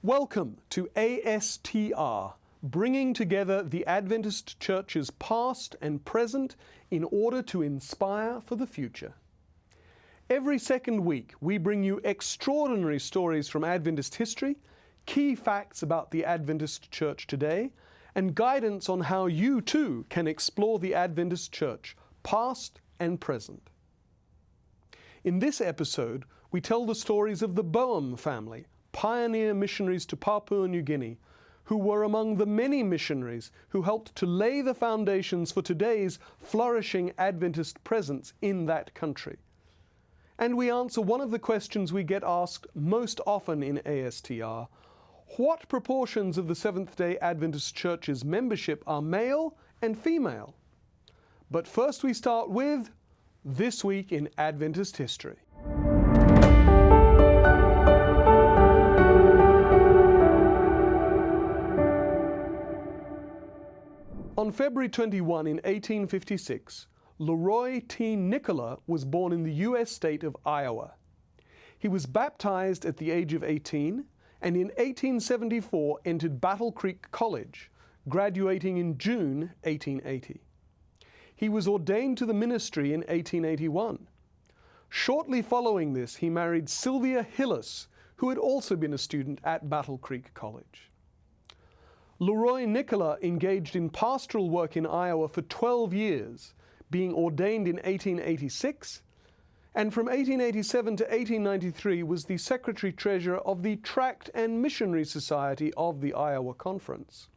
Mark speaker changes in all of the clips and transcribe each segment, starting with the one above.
Speaker 1: Welcome to ASTR, bringing together the Adventist Church's past and present in order to inspire for the future. Every second week, we bring you extraordinary stories from Adventist history, key facts about the Adventist Church today, and guidance on how you too can explore the Adventist Church, past and present. In this episode, we tell the stories of the Boehm family, pioneer missionaries to Papua New Guinea, who were among the many missionaries who helped to lay the foundations for today's flourishing Adventist presence in that country. And we answer one of the questions we get asked most often in ASTR: what proportions of the Seventh-day Adventist Church's membership are male and female? But first we start with This Week in Adventist History. On February 21 in 1856, Leroy T. Nicola was born in the U.S. state of Iowa. He was baptized at the age of 18 and in 1874 entered Battle Creek College, graduating in June 1880. He was ordained to the ministry in 1881. Shortly following this, he married Sylvia Hillis, who had also been a student at Battle Creek College. Leroy Nicola engaged in pastoral work in Iowa for 12 years, being ordained in 1886, and from 1887 to 1893 was the Secretary-Treasurer of the Tract and Missionary Society of the Iowa Conference.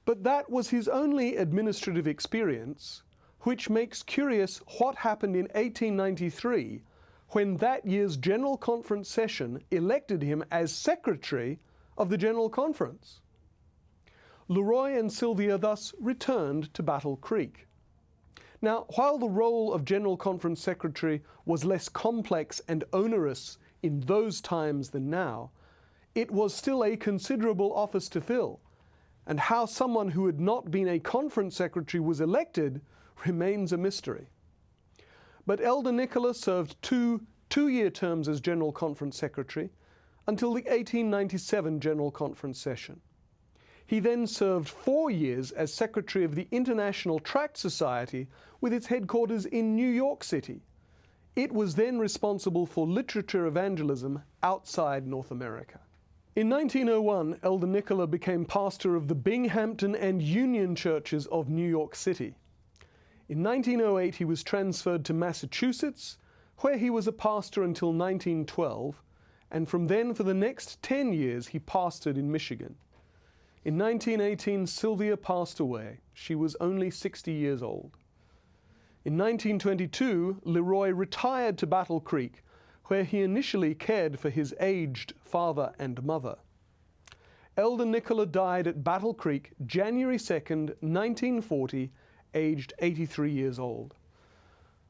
Speaker 1: But that was his only administrative experience, which makes curious what happened in 1893 when that year's General Conference session elected him as Secretary of the General Conference. Leroy and Sylvia thus returned to Battle Creek. Now, while the role of General Conference Secretary was less complex and onerous in those times than now, it was still a considerable office to fill, and how someone who had not been a conference secretary was elected remains a mystery. But Elder Nicola served two-year terms as General Conference Secretary until the 1897 General Conference session. He then served 4 years as Secretary of the International Tract Society with its headquarters in New York City. It was then responsible for literature evangelism outside North America. In 1901, Elder Nicola became pastor of the Binghamton and Union churches of New York City. In 1908, he was transferred to Massachusetts, where he was a pastor until 1912, and from then for the next 10 years he pastored in Michigan. In 1918, Sylvia passed away. She was only 60 years old. In 1922, Leroy retired to Battle Creek, where he initially cared for his aged father and mother. Elder Nicola died at Battle Creek January 2nd, 1940, aged 83 years old.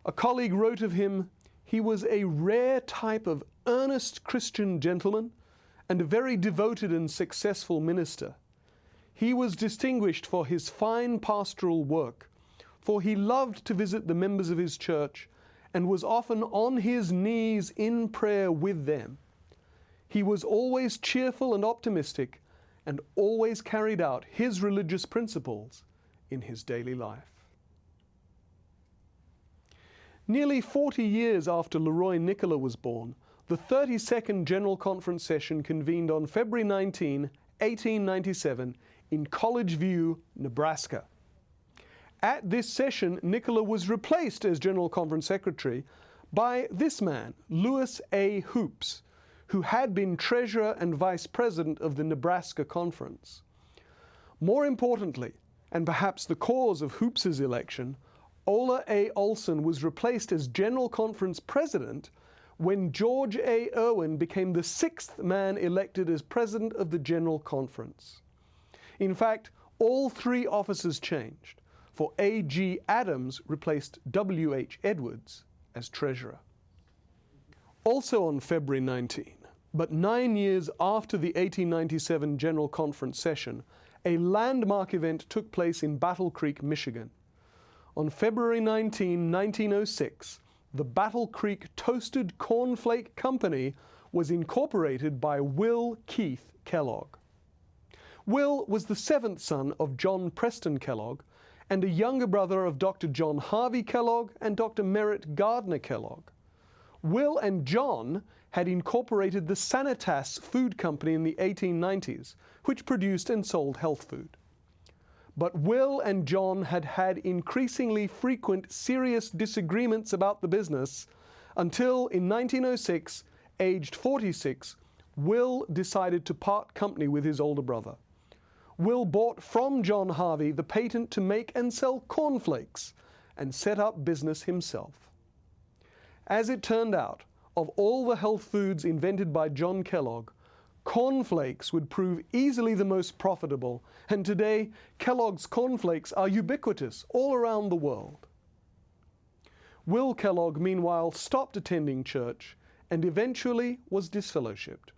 Speaker 1: A colleague wrote of him, "He was a rare type of earnest Christian gentleman and a very devoted and successful minister. He was distinguished for his fine pastoral work, for he loved to visit the members of his church and was often on his knees in prayer with them. He was always cheerful and optimistic and always carried out his religious principles in his daily life." Nearly 40 years after Leroy Nicola was born, the 32nd General Conference session convened on February 19, 1897, in College View, Nebraska. At this session, Nicola was replaced as General Conference Secretary by this man, Lewis A. Hoops, who had been Treasurer and Vice President of the Nebraska Conference. More importantly, and perhaps the cause of Hoops's election, Ola A. Olson was replaced as General Conference President when George A. Irwin became the 6th man elected as President of the General Conference. In fact, all three offices changed, for A.G. Adams replaced W.H. Edwards as Treasurer. Also on February 19, but 9 years after the 1897 General Conference session, a landmark event took place in Battle Creek, Michigan. On February 19, 1906, the Battle Creek Toasted Cornflake Company was incorporated by Will Keith Kellogg. Will was the seventh son of John Preston Kellogg and a younger brother of Dr. John Harvey Kellogg and Dr. Merritt Gardner Kellogg. Will and John had incorporated the Sanitas Food Company in the 1890s, which produced and sold health food. But Will and John had had increasingly frequent serious disagreements about the business until in 1906, aged 46, Will decided to part company with his older brother. Will bought from John Harvey the patent to make and sell cornflakes and set up business himself. As it turned out, of all the health foods invented by John Kellogg, cornflakes would prove easily the most profitable, and today Kellogg's cornflakes are ubiquitous all around the world. Will Kellogg, meanwhile, stopped attending church and eventually was disfellowshipped.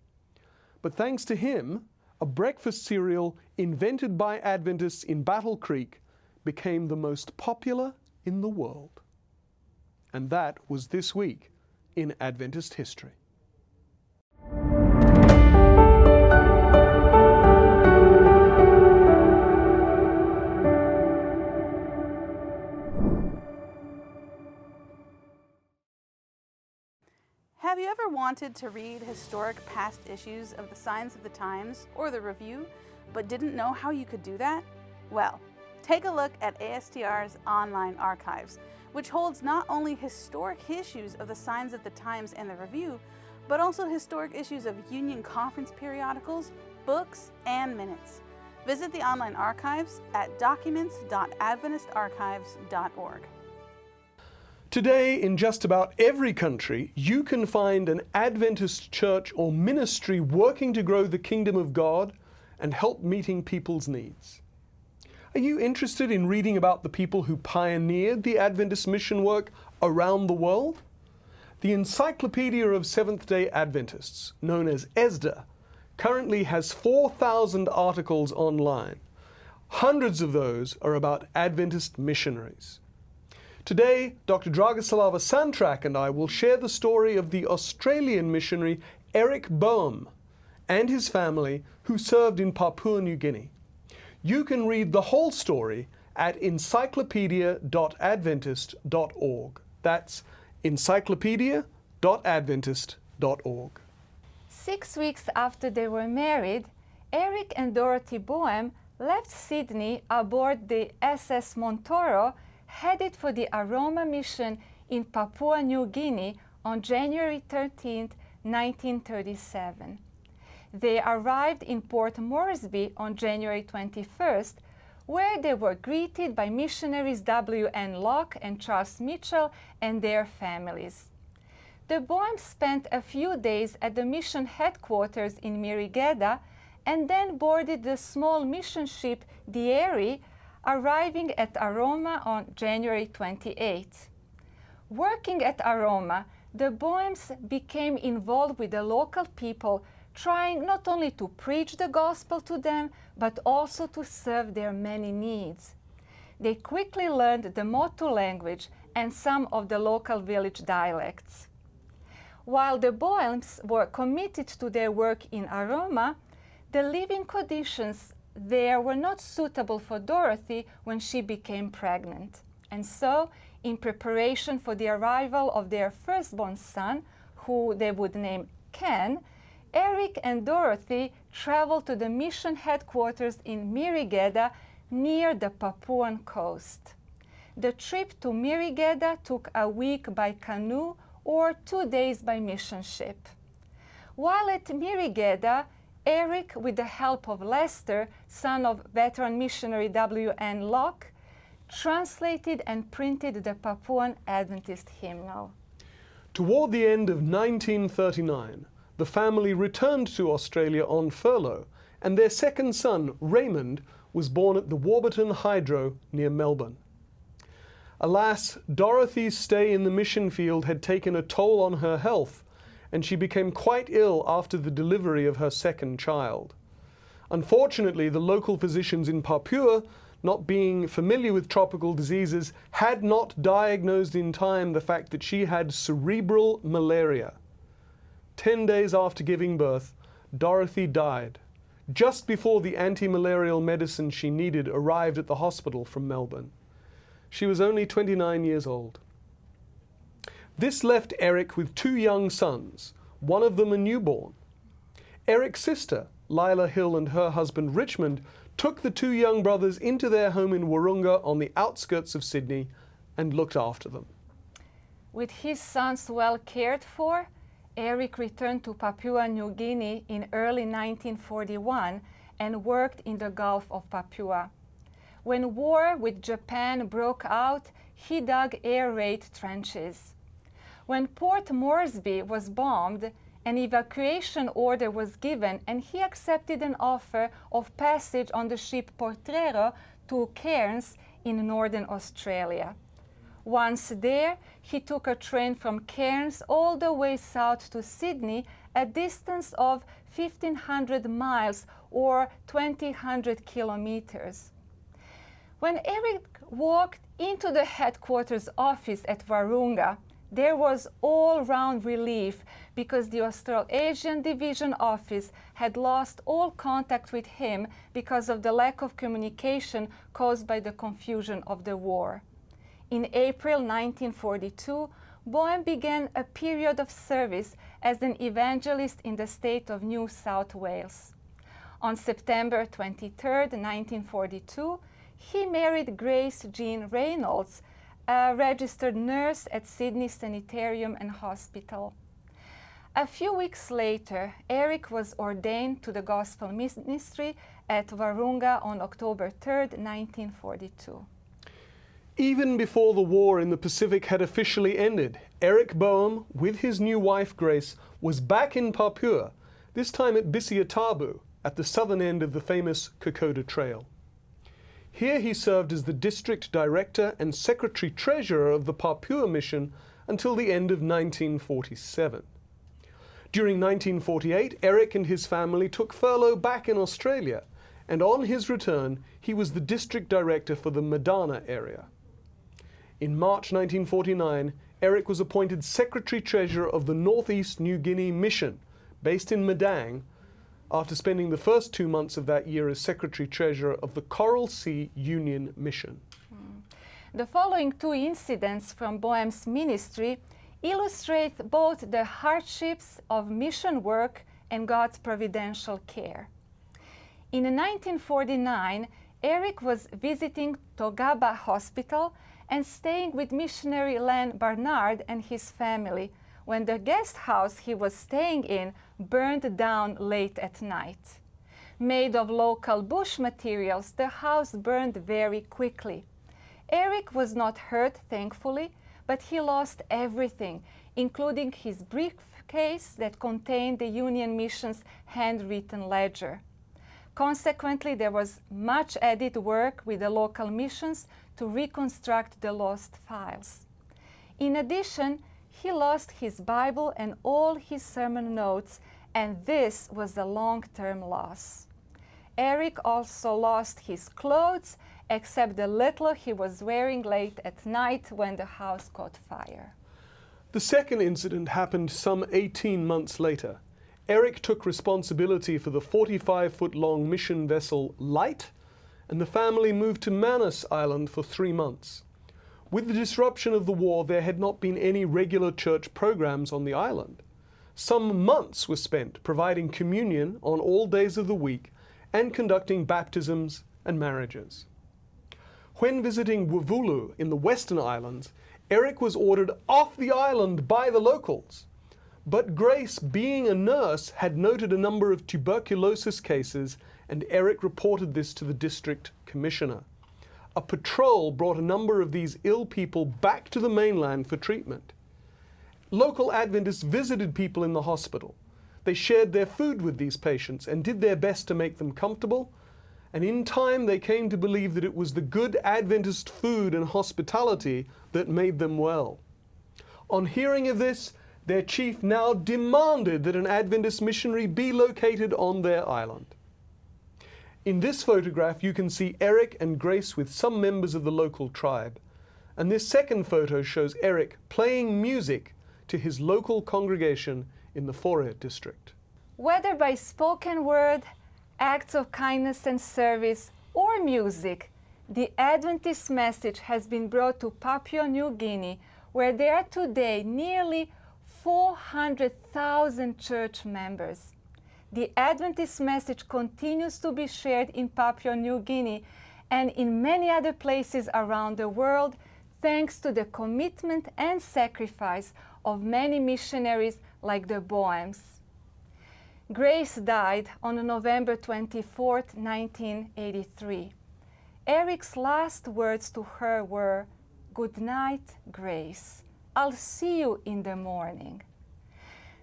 Speaker 1: But thanks to him, a breakfast cereal invented by Adventists in Battle Creek became the most popular in the world. And that was this week in Adventist history.
Speaker 2: Have you ever wanted to read historic past issues of the Signs of the Times or the Review, but didn't know how you could do that? Well, take a look at ASTR's online archives, which holds not only historic issues of the Signs of the Times and the Review, but also historic issues of Union Conference periodicals, books, and minutes. Visit the online archives at documents.adventistarchives.org.
Speaker 1: Today, in just about every country, you can find an Adventist church or ministry working to grow the kingdom of God and help meeting people's needs. Are you interested in reading about the people who pioneered the Adventist mission work around the world? The Encyclopedia of Seventh-day Adventists, known as ASTR, currently has 4,000 articles online. Hundreds of those are about Adventist missionaries. Today, Dr. Dragoslava Santrac and I will share the story of the Australian missionary Eric Boehm and his family who served in Papua New Guinea. You can read the whole story at encyclopedia.adventist.org. That's encyclopedia.adventist.org.
Speaker 3: 6 weeks after they were married, Eric and Dorothy Boehm left Sydney aboard the SS Montoro, headed for the Aroma mission in Papua New Guinea on January 13, 1937. They arrived in Port Moresby on January 21st, where they were greeted by missionaries W.N. Locke and Charles Mitchell and their families. The Boehms spent a few days at the mission headquarters in Mirigeda and then boarded the small mission ship Dieri, arriving at Aroma on January 28. Working at Aroma, the Boehms became involved with the local people, trying not only to preach the gospel to them, but also to serve their many needs. They quickly learned the Motu language and some of the local village dialects. While the Boehms were committed to their work in Aroma, the living conditions there were not suitable for Dorothy when she became pregnant. And so, in preparation for the arrival of their firstborn son, who they would name Ken, Eric and Dorothy traveled to the mission headquarters in Mirigeda near the Papuan coast. The trip to Mirigeda took a week by canoe or 2 days by mission ship. While at Mirigeda, Eric, with the help of Lester, son of veteran missionary W.N. Locke, translated and printed the Papuan Adventist hymnal.
Speaker 1: Toward the end of 1939, the family returned to Australia on furlough, and their second son, Raymond, was born at the Warburton Hydro near Melbourne. Alas, Dorothy's stay in the mission field had taken a toll on her health, and she became quite ill after the delivery of her second child. Unfortunately, the local physicians in Papua, not being familiar with tropical diseases, had not diagnosed in time the fact that she had cerebral malaria. 10 days after giving birth, Dorothy died, just before the anti-malarial medicine she needed arrived at the hospital from Melbourne. She was only 29 years old. This left Eric with 2 young sons, one of them a newborn. Eric's sister, Lila Hill, and her husband Richmond took the 2 young brothers into their home in Wahroonga on the outskirts of Sydney and looked after them.
Speaker 3: With his sons well cared for, Eric returned to Papua New Guinea in early 1941 and worked in the Gulf of Papua. When war with Japan broke out, he dug air raid trenches. When Port Moresby was bombed, an evacuation order was given and he accepted an offer of passage on the ship Potrero to Cairns in Northern Australia. Once there, he took a train from Cairns all the way south to Sydney, a distance of 1,500 miles or 2,000 kilometers. When Eric walked into the headquarters office at Wahroonga, there was all-round relief because the Australasian Division office had lost all contact with him because of the lack of communication caused by the confusion of the war. In April 1942, Boehm began a period of service as an evangelist in the state of New South Wales. On September 23, 1942, he married Grace Jean Reynolds, a registered nurse at Sydney Sanitarium and Hospital. A few weeks later, Eric was ordained to the gospel ministry at Wahroonga on October 3, 1942.
Speaker 1: Even before the war in the Pacific had officially ended, Eric Boehm, with his new wife Grace, was back in Papua, this time at Bisiatabu, at the southern end of the famous Kokoda Trail. Here he served as the district director and secretary-treasurer of the Papua mission until the end of 1947. During 1948, Eric and his family took furlough back in Australia, and on his return, he was the district director for the Madana area. In March 1949, Eric was appointed secretary-treasurer of the Northeast New Guinea mission, based in Madang, after spending the first 2 months of that year as secretary-treasurer of the Coral Sea Union mission.
Speaker 3: The following 2 incidents from Boehm's ministry illustrate both the hardships of mission work and God's providential care. In 1949, Eric was visiting Togaba Hospital and staying with missionary Len Barnard and his family when the guest house he was staying in burned down late at night. Made of local bush materials, the house burned very quickly. Eric was not hurt, thankfully, but he lost everything, including his briefcase that contained the Union Mission's handwritten ledger. Consequently, there was much added work with the local missions to reconstruct the lost files. In addition, he lost his Bible and all his sermon notes, and this was a long-term loss. Eric also lost his clothes, except the little he was wearing late at night when the house caught fire.
Speaker 1: The second incident happened some 18 months later. Eric took responsibility for the 45-foot-long mission vessel Light, and the family moved to Manus Island for 3 months. With the disruption of the war, there had not been any regular church programs on the island. Some months were spent providing communion on all days of the week and conducting baptisms and marriages. When visiting Wavulu in the Western Islands, Eric was ordered off the island by the locals. But Grace, being a nurse, had noted a number of tuberculosis cases, and Eric reported this to the district commissioner. A patrol brought a number of these ill people back to the mainland for treatment. Local Adventists visited people in the hospital. They shared their food with these patients and did their best to make them comfortable, and in time they came to believe that it was the good Adventist food and hospitality that made them well. On hearing of this, their chief now demanded that an Adventist missionary be located on their island. In this photograph, you can see Eric and Grace with some members of the local tribe. And this second photo shows Eric playing music to his local congregation in the Fore district.
Speaker 3: Whether by spoken word, acts of kindness and service, or music, the Adventist message has been brought to Papua New Guinea, where there are today nearly 400,000 church members. The Adventist message continues to be shared in Papua New Guinea and in many other places around the world, thanks to the commitment and sacrifice of many missionaries like the Boehms. Grace died on November 24, 1983. Eric's last words to her were, "Good night, Grace. I'll see you in the morning."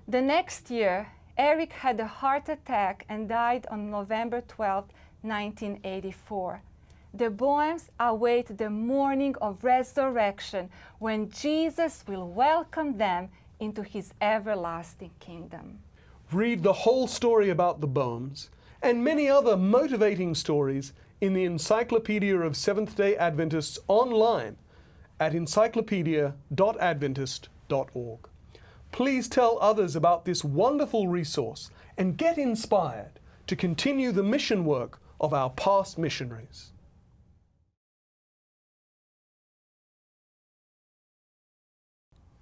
Speaker 3: The next year, Eric had a heart attack and died on November 12, 1984. The Boehms await the morning of resurrection when Jesus will welcome them into his everlasting kingdom.
Speaker 1: Read the whole story about the Boehms and many other motivating stories in the Encyclopedia of Seventh-day Adventists online at encyclopedia.adventist.org. Please tell others about this wonderful resource and get inspired to continue the mission work of our past missionaries.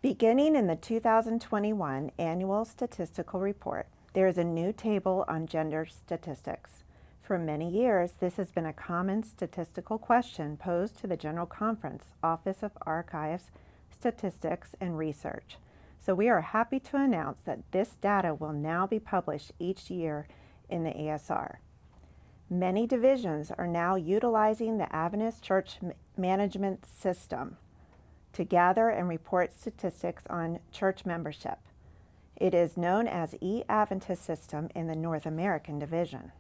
Speaker 4: Beginning in the 2021 Annual Statistical Report, there is a new table on gender statistics. For many years, this has been a common statistical question posed to the General Conference, Office of Archives, Statistics, and Research. So we are happy to announce that this data will now be published each year in the ASR. Many divisions are now utilizing the Adventist Church Management System to gather and report statistics on church membership. It is known as eAdventist System in the North American Division.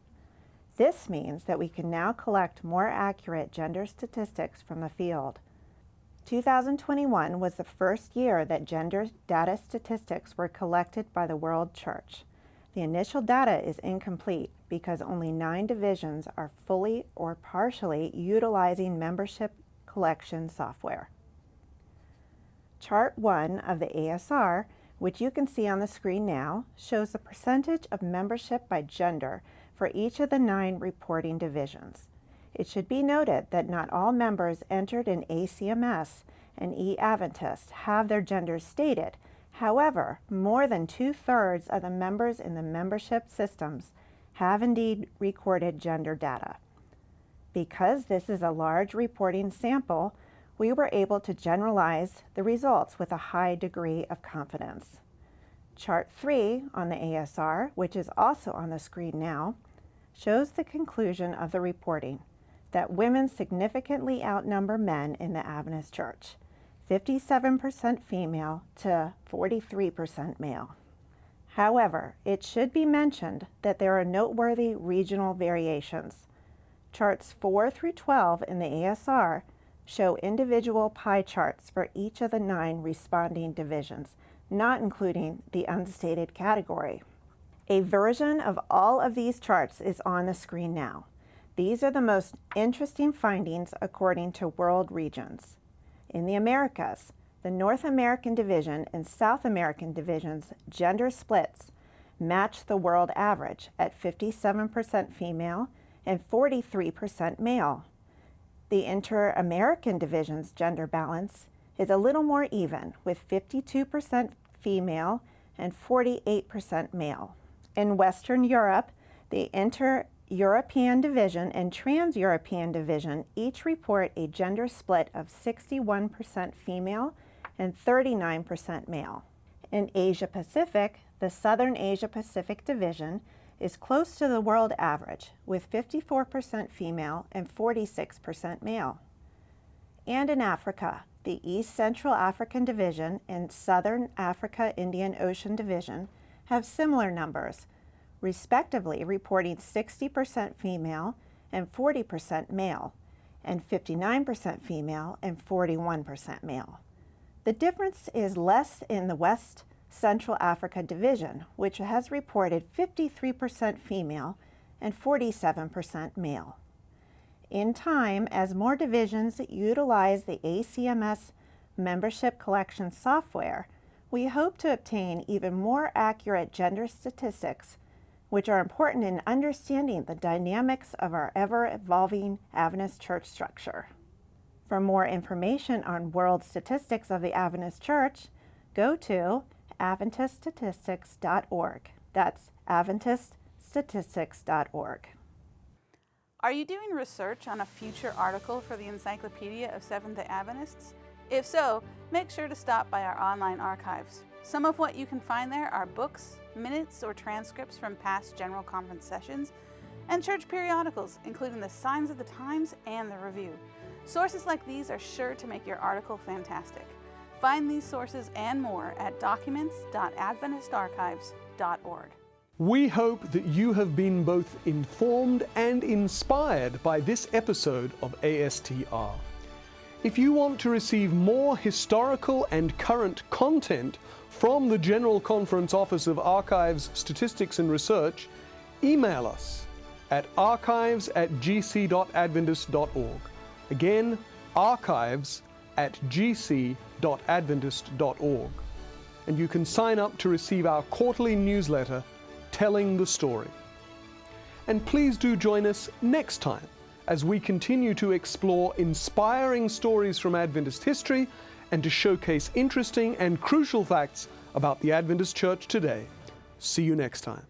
Speaker 4: This means that we can now collect more accurate gender statistics from the field. 2021 was the first year that gender data statistics were collected by the World Church. The initial data is incomplete because only 9 divisions are fully or partially utilizing membership collection software. Chart 1 of the ASR, which you can see on the screen now, shows the percentage of membership by gender for each of the 9 reporting divisions. It should be noted that not all members entered in ACMS and eAdventist have their genders stated. However, more than 2/3 of the members in the membership systems have indeed recorded gender data. Because this is a large reporting sample, we were able to generalize the results with a high degree of confidence. Chart 3 on the ASR, which is also on the screen now, shows the conclusion of the reporting, that women significantly outnumber men in the Adventist Church, 57% female to 43% male. However, it should be mentioned that there are noteworthy regional variations. Charts 4 through 12 in the ASR show individual pie charts for each of the 9 responding divisions, not including the unstated category. A version of all of these charts is on the screen now. These are the most interesting findings according to world regions. In the Americas, the North American Division and South American Division's gender splits match the world average at 57% female and 43% male. The Inter-American Division's gender balance is a little more even, with 52% female and 48% male. In Western Europe, the Inter-European Division and Trans-European Division each report a gender split of 61% female and 39% male. In Asia-Pacific, the Southern Asia-Pacific Division is close to the world average, with 54% female and 46% male. And in Africa, the East Central African Division and Southern Africa Indian Ocean Division have similar numbers, respectively reporting 60% female and 40% male, and 59% female and 41% male. The difference is less in the West Central Africa Division, which has reported 53% female and 47% male. In time, as more divisions utilize the ACMS membership collection software, We hope to obtain even more accurate gender statistics, which are important in understanding the dynamics of our ever-evolving Adventist church structure. For more information on world statistics of the Adventist Church, go to AdventistStatistics.org. That's AdventistStatistics.org.
Speaker 2: Are you doing research on a future article for the Encyclopedia of Seventh-day Adventists? If so, make sure to stop by our online archives. Some of what you can find there are books, minutes or transcripts from past General Conference sessions, and church periodicals, including the Signs of the Times and the Review. Sources like these are sure to make your article fantastic. Find these sources and more at documents.adventistarchives.org.
Speaker 1: We hope that you have been both informed and inspired by this episode of ASTR. If you want to receive more historical and current content from the General Conference Office of Archives, Statistics and Research, email us at archives@gc.adventist.org. Again, archives@gc.adventist.org. And you can sign up to receive our quarterly newsletter, Telling the Story. And please do join us next time as we continue to explore inspiring stories from Adventist history and to showcase interesting and crucial facts about the Adventist Church today. See you next time.